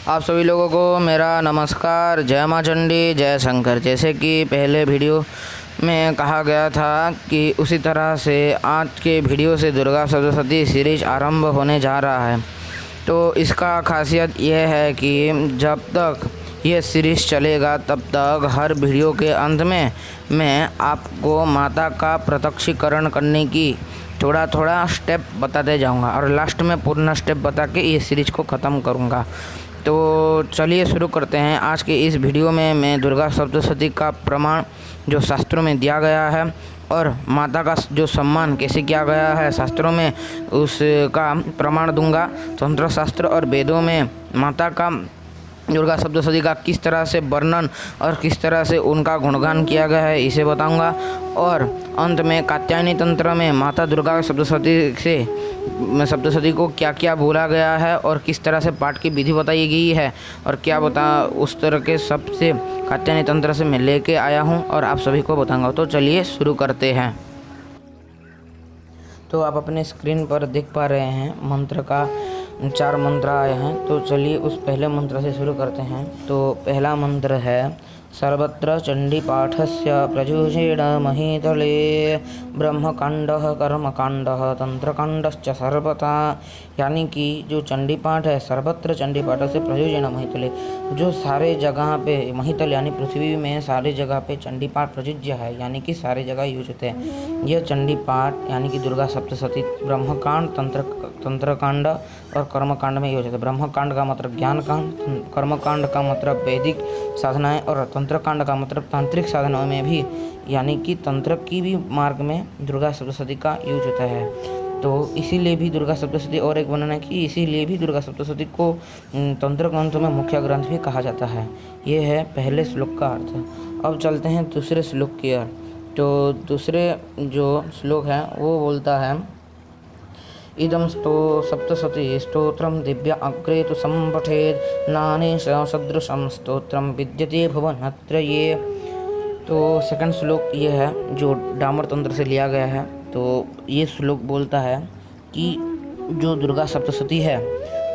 आप सभी लोगों को मेरा नमस्कार। जय माँ चंडी, जय शंकर। जैसे कि पहले वीडियो में कहा गया था कि उसी तरह से आज के वीडियो से दुर्गा सप्तशती सीरीज आरंभ होने जा रहा है। तो इसका खासियत यह है कि जब तक ये सीरीज चलेगा तब तक हर वीडियो के अंत में मैं आपको माता का प्रत्यक्षीकरण करने की थोड़ा थोड़ा स्टेप बताते जाऊंगा और लास्ट में पूर्ण स्टेप बता के ये सीरीज को ख़त्म करूंगा। तो चलिए शुरू करते हैं। आज के इस वीडियो में मैं दुर्गा सप्तशती का प्रमाण जो शास्त्रों में दिया गया है और माता का जो सम्मान कैसे किया गया है शास्त्रों में उसका प्रमाण दूंगा। तंत्र शास्त्र और वेदों में माता का दुर्गा सप्तशती का किस तरह से वर्णन और किस तरह से उनका गुणगान किया गया है इसे बताऊंगा। और अंत में कात्यायनी तंत्र में माता दुर्गा सप्तशती को क्या क्या बोला गया है और किस तरह से पाठ की विधि बताई गई है और क्या बता उस तरह के सबसे कात्यायनी तंत्र से मैं लेके आया हूं और आप सभी को बताऊंगा। तो चलिए शुरू करते हैं। तो आप अपने स्क्रीन पर देख पा रहे हैं मंत्र का 4 मंत्र आए हैं। तो चलिए उस पहले मंत्र से शुरू करते हैं। तो पहला मंत्र है सर्वत्र चंडीपाठस्य प्रयुजेण महीतले ब्रह्मकांडः कर्मकांडः तंत्रकांडश्च सर्वथा। यानी कि जो चंडी पाठ है सर्वत्र चंडी पाठ से प्रयुजेण महीतले, जो सारे जगह पे महीतल यानी पृथ्वी में सारे जगह पे चंडी पाठ प्रयुज्य है, यानी कि सारे जगह यूज होते हैं। यह चंडी पाठ यानी कि दुर्गा सप्तशती ब्रह्मकांड तंत्रकांड और कर्मकांड में यूज होता है। ब्रह्मकांड का मतलब ज्ञान कांड, कर्मकांड का मतलब वैदिक साधनाएं और तंत्रकांड का मतलब तांत्रिक साधनाओं में भी यानी कि तंत्र की भी मार्ग में दुर्गा सप्तशती का यूज होता है। तो इसीलिए भी दुर्गा सप्तशती और एक वर्णन है कि इसीलिए भी दुर्गा सप्तशती को तंत्र ग्रंथों में मुख्य ग्रंथ भी कहा जाता है। ये है पहले श्लोक का अर्थ। अब चलते हैं दूसरे श्लोक की ओर। तो दूसरे जो श्लोक है वो बोलता है इदं सप्तशती स्तोत्रम दिव्य अग्रे तु संपठेद नानेश सदृशं स्तोत्रम विद्यते भुवनत्रये। तो सेकंड श्लोक ये है जो डामर तंत्र से लिया गया है। तो ये श्लोक बोलता है कि जो दुर्गा सप्तशती है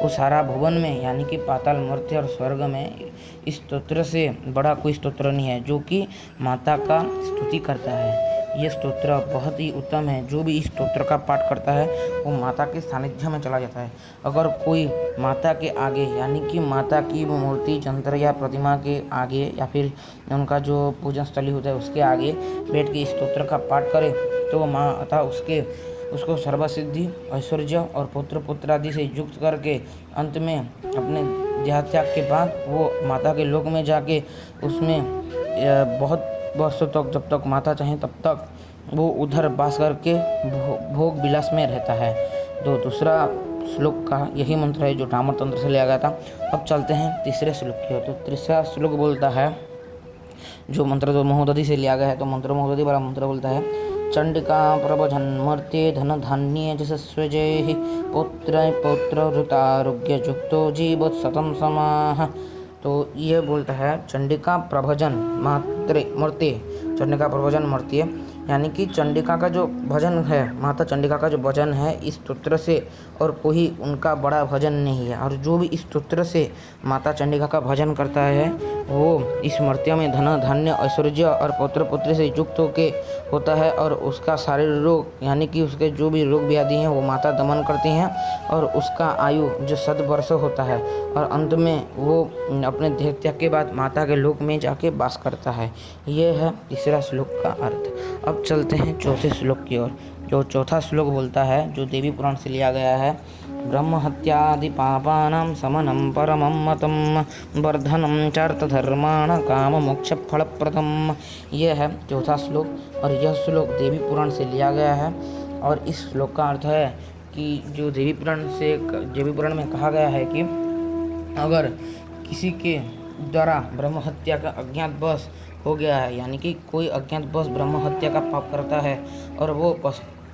वो सारा भुवन में यानी कि पाताल मर्त्य और स्वर्ग में इस स्तोत्र से बड़ा कोई स्तोत्र नहीं है जो कि माता का स्तुति करता है। ये स्तोत्र बहुत ही उत्तम है। जो भी इस स्तोत्र का पाठ करता है वो माता के सानिध्य में चला जाता है। अगर कोई माता के आगे यानी कि माता की मूर्ति यंत्र या प्रतिमा के आगे या फिर उनका जो पूजन स्थली होता है उसके आगे बैठ के इस स्तोत्र का पाठ करे तो माता उसको सर्वसिद्धि ऐश्वर्य और पुत्र आदि से युक्त करके अंत में अपने देहत्याग के बाद वो माता के लोक में जाके उसमें बहुत वर्षों तक जब तक माता चाहे तब तक वो उधर वास करके भोग विलास में रहता है। तो दूसरा श्लोक का यही मंत्र है जो डामर तंत्र से लिया गया था। अब चलते हैं तीसरे श्लोक की ओर। तो तीसरा श्लोक बोलता है जो मंत्र तो महोदधि से लिया गया है। तो मंत्र महोदधि वाला मंत्र बोलता है चंडिका प्रभजन्मर्त्ये धन धान्ये जसस्वजैः पौत्र ऋतारोग्य जुक्तो जीवत् शतं समाः। तो ये बोलता है चंडिका प्रभजन मर्त्य, चंडिका प्रभजन मर्त्य यानी कि चंडिका का जो भजन है, माता चंडिका का जो भजन है इस स्तोत्र से और कोई उनका बड़ा भजन नहीं है। और जो भी इस स्तोत्र से माता चंडिका का भजन करता है वो इस मर्त्य में धन धान्य ऐश्वर्य और पुत्र से युक्त होके होता है और उसका शारीरिक रोग यानी कि उसके जो भी रोग व्याधि हैं वो माता दमन करती हैं और उसका आयु जो 100 वर्ष होता है और अंत में वो अपने देह त्याग के बाद माता के लोक में जाके वास करता है। ये है तीसरा श्लोक का अर्थ। अब चलते हैं चौथे श्लोक की ओर। जो चौथा श्लोक बोलता है जो देवी पुराण से लिया गया है ब्रह्म हत्यादि पापानां समनं परमं मतं वर्धनं चार्थधर्माण काम मोक्ष फलप्रदम। यह है चौथा श्लोक और यह श्लोक देवी पुराण से लिया गया है। और इस श्लोक का अर्थ है कि जो देवी पुराण में कहा गया है कि अगर किसी के द्वारा ब्रह्म हत्या का अज्ञातवश हो गया है यानी कि कोई अज्ञातवश ब्रह्म हत्या का पाप करता है और वो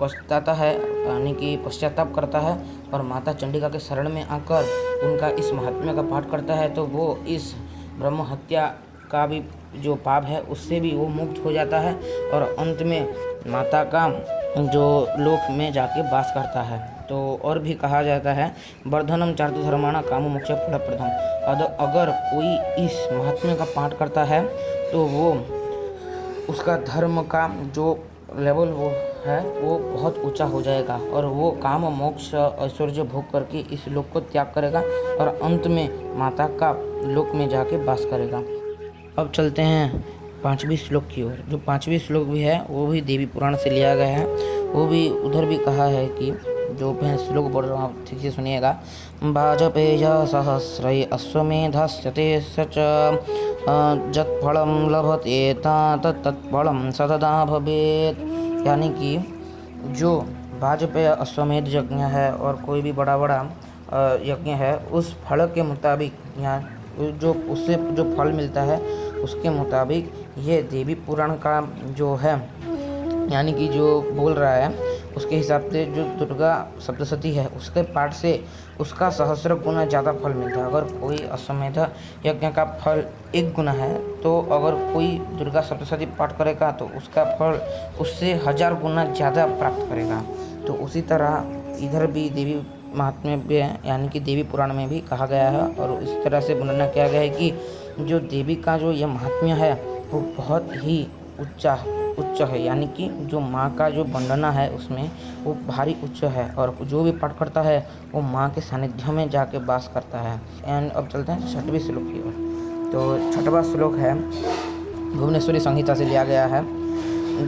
पछताता है यानी कि पश्चाताप करता है और माता चंडिका के शरण में आकर उनका इस महात्म्य का पाठ करता है तो वो इस ब्रह्म हत्या का भी जो पाप है उससे भी वो मुक्त हो जाता है और अंत में माता का जो लोक में जाके वास करता है। तो और भी कहा जाता है वर्धनम चातुर्धर्माणा कामो मोक्ष फलप्रदम। अगर कोई इस महात्म्य का पाठ करता है तो वो उसका धर्म का जो लेवल वो है वो बहुत ऊंचा हो जाएगा और वो काम मोक्ष ऐश्वर्य भोग करके इस लोक को त्याग करेगा और अंत में माता का लोक में जाके वास करेगा। अब चलते हैं 5वीं श्लोक की ओर। जो 5वीं श्लोक भी है वो भी देवी पुराण से लिया गया है। वो भी उधर भी कहा है कि जो मैं श्लोक बोल रहा हूँ आप ठीक से सुनिएगा। वाजपेय सहस्रै अश्वमेधस्यते सच जत्फलं लभते तत्फलं सतदा भवेत्। यानी कि जो वाजपेय अश्वमेध यज्ञ है और कोई भी बड़ा बड़ा यज्ञ है उस फल के मुताबिक यहाँ जो उससे जो फल मिलता है उसके मुताबिक ये देवी पुराण का जो है यानी कि जो बोल रहा है उसके हिसाब से जो दुर्गा सप्तशती है उसके पाठ से उसका सहस्र गुना ज़्यादा फल मिलता है। अगर कोई अश्वमेध यज्ञ का फल 1 गुना है तो अगर कोई दुर्गा सप्तशती पाठ करेगा तो उसका फल उससे 1000 गुना ज़्यादा प्राप्त करेगा। तो उसी तरह इधर भी देवी महात्म्य में यानी कि देवी पुराण में भी कहा गया है और इस तरह से वर्णना किया गया है कि जो देवी का जो यह महात्म्य है वो बहुत ही उच्च है। यानी कि जो माँ का जो वंदना है उसमें वो भारी उच्च है और जो भी पाठ करता है वो माँ के सानिध्य में जाके वास करता है। एंड अब चलते हैं 6वें श्लोक की ओर। तो 6वां श्लोक है भुवनेश्वरी संहिता से लिया गया है।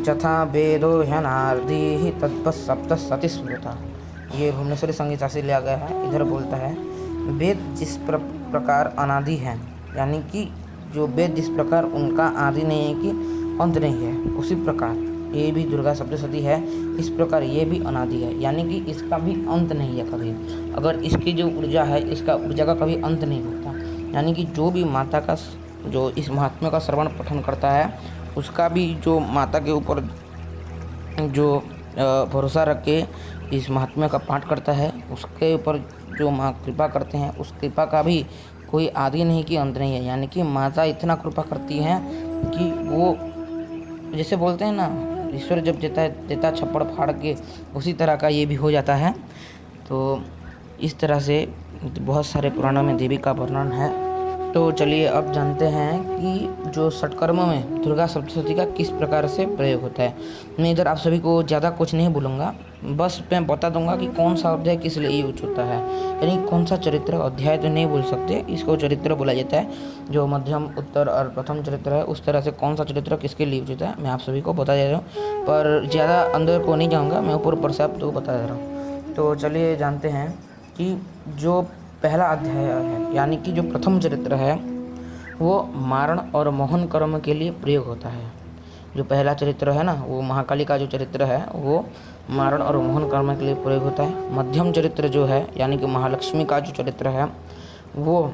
जथा वेदो ह्यनार्दी तद्वत् सप्तशती स्मृता। ये भुवनेश्वरी संहिता से लिया गया है। इधर बोलता है वेद जिस प्रकार अनादि है यानी कि जो वेद जिस प्रकार उनका आदि नहीं है कि अंत नहीं है उसी प्रकार ये भी दुर्गा सप्तशती है इस प्रकार ये भी अनादि है यानी कि इसका भी अंत नहीं है कभी। अगर इसकी जो ऊर्जा है इसका ऊर्जा का कभी अंत नहीं होता। यानी कि जो भी माता का जो इस महात्म्य का श्रवण पठन करता है उसका भी जो माता के ऊपर जो भरोसा रख के इस महात्म्य का पाठ करता है उसके ऊपर जो माँ कृपा करते हैं उस कृपा का भी कोई आदि नहीं कि अंत नहीं है। यानी कि माता इतना कृपा करती हैं कि वो जैसे बोलते हैं ना ईश्वर जब देता छप्पड़ फाड़ के उसी तरह का ये भी हो जाता है। तो इस तरह से बहुत सारे पुराणों में देवी का वर्णन है। तो चलिए अब जानते हैं कि जो षटकर्म में दुर्गा सप्तशती का किस प्रकार से प्रयोग होता है। मैं इधर आप सभी को ज़्यादा कुछ नहीं बोलूँगा, बस मैं बता दूंगा कि कौन सा अध्याय किस लिए यूज होता है। यानी कौन सा चरित्र, अध्याय तो नहीं बोल सकते, इसको चरित्र बोला जाता है। जो मध्यम उत्तर और प्रथम चरित्र है उस तरह से कौन सा चरित्र किसके लिए यूज होता है मैं आप सभी को बता दे रहा हूँ, पर ज़्यादा अंदर को नहीं जाऊँगा, मैं ऊपर से आपको बता दे रहा हूँ। तो चलिए जानते हैं कि जो पहला अध्याय है यानी कि जो प्रथम चरित्र है वो मारण और मोहन कर्म के लिए प्रयोग होता है। जो पहला चरित्र है ना वो महाकाली का जो चरित्र है वो मारण और मोहन कर्म के लिए प्रयोग होता है। मध्यम चरित्र जो है यानी कि महालक्ष्मी का जो चरित्र है वो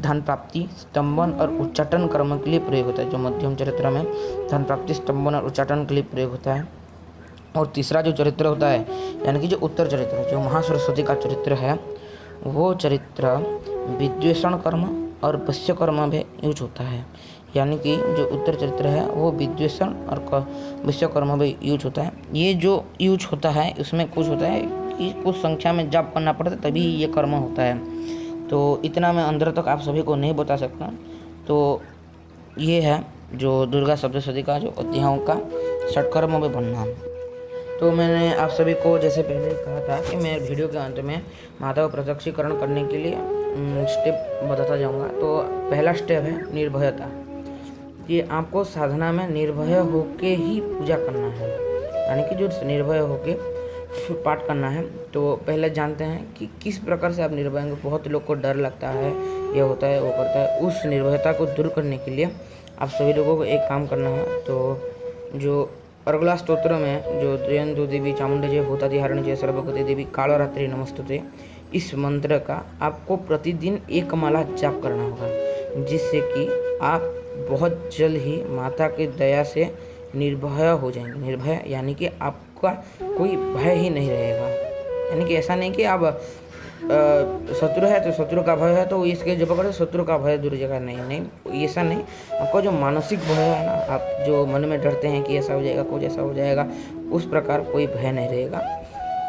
धन प्राप्ति, स्तंभन और उच्चाटन कर्म के लिए प्रयोग होता है। जो मध्यम चरित्र में धन प्राप्ति, स्तंभन और उच्चाटन के लिए प्रयोग होता है। और तीसरा जो चरित्र होता है यानी कि जो उत्तर चरित्र जो महासरस्वती का चरित्र है वो चरित्र विद्वेषण कर्म और वश्य कर्म में यूज होता है। यानी कि जो उत्तर चरित्र है वो विद्वेषण और वश्य कर्म में यूज होता है। ये जो यूज होता है उसमें कुछ होता है कि कुछ संख्या में जाप करना पड़ता है तभी ये कर्म होता है। तो इतना मैं अंदर तक आप सभी को नहीं बता सकता। तो ये है जो दुर्गा सप्तशती का जो अध्यायों का षटकर्म में बनना। तो मैंने आप सभी को जैसे पहले कहा था कि मैं वीडियो के अंत में माता को प्रत्यक्षीकरण करने के लिए स्टेप बताता जाऊंगा। तो पहला स्टेप है निर्भयता। ये आपको साधना में निर्भय होके ही पूजा करना है, यानी कि जो निर्भय होके पाठ करना है। तो पहले जानते हैं कि किस प्रकार से आप निर्भय होंगे। बहुत लोग को डर लगता है, ये होता है वो करता है। उस निर्भयता को दूर करने के लिए आप सभी लोगों को एक काम करना है। तो जो अर्गला स्तोत्र में जो जयंतु देवी चामुंडा जय भूतादि हारिणी जय सर्वगति देवी कालरात्रि नमस्तुते, इस मंत्र का आपको प्रतिदिन 1 माला जाप करना होगा, जिससे कि आप बहुत जल्द ही माता की दया से निर्भय हो जाएंगे। निर्भय यानी कि आपका कोई भय ही नहीं रहेगा। यानी कि ऐसा नहीं कि आप शत्रु है तो शत्रु का भय है तो इसके जो पकड़े शत्रु का भय दूर जगह, नहीं ऐसा नहीं। आपका जो मानसिक भय है ना, आप जो मन में डरते हैं कि ऐसा हो जाएगा, कुछ ऐसा हो जाएगा, उस प्रकार कोई भय नहीं रहेगा।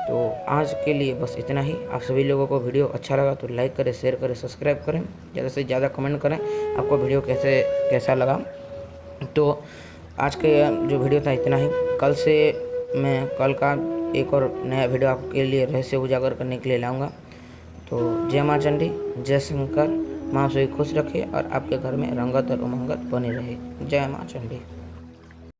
तो आज के लिए बस इतना ही। आप सभी लोगों को वीडियो अच्छा लगा तो लाइक करें, शेयर करें, सब्सक्राइब करें, ज़्यादा से ज़्यादा कमेंट करें आपको वीडियो कैसा लगा। तो आज के जो वीडियो था इतना ही। कल का एक और नया वीडियो आपके लिए रहस्य उजागर करने के लिए लाऊंगा। तो जय माँ चंडी, जय शंकर, माँ सभी खुश रखे और आपके घर में रंगत और उमंगत बनी रहे। जय माँ चंडी।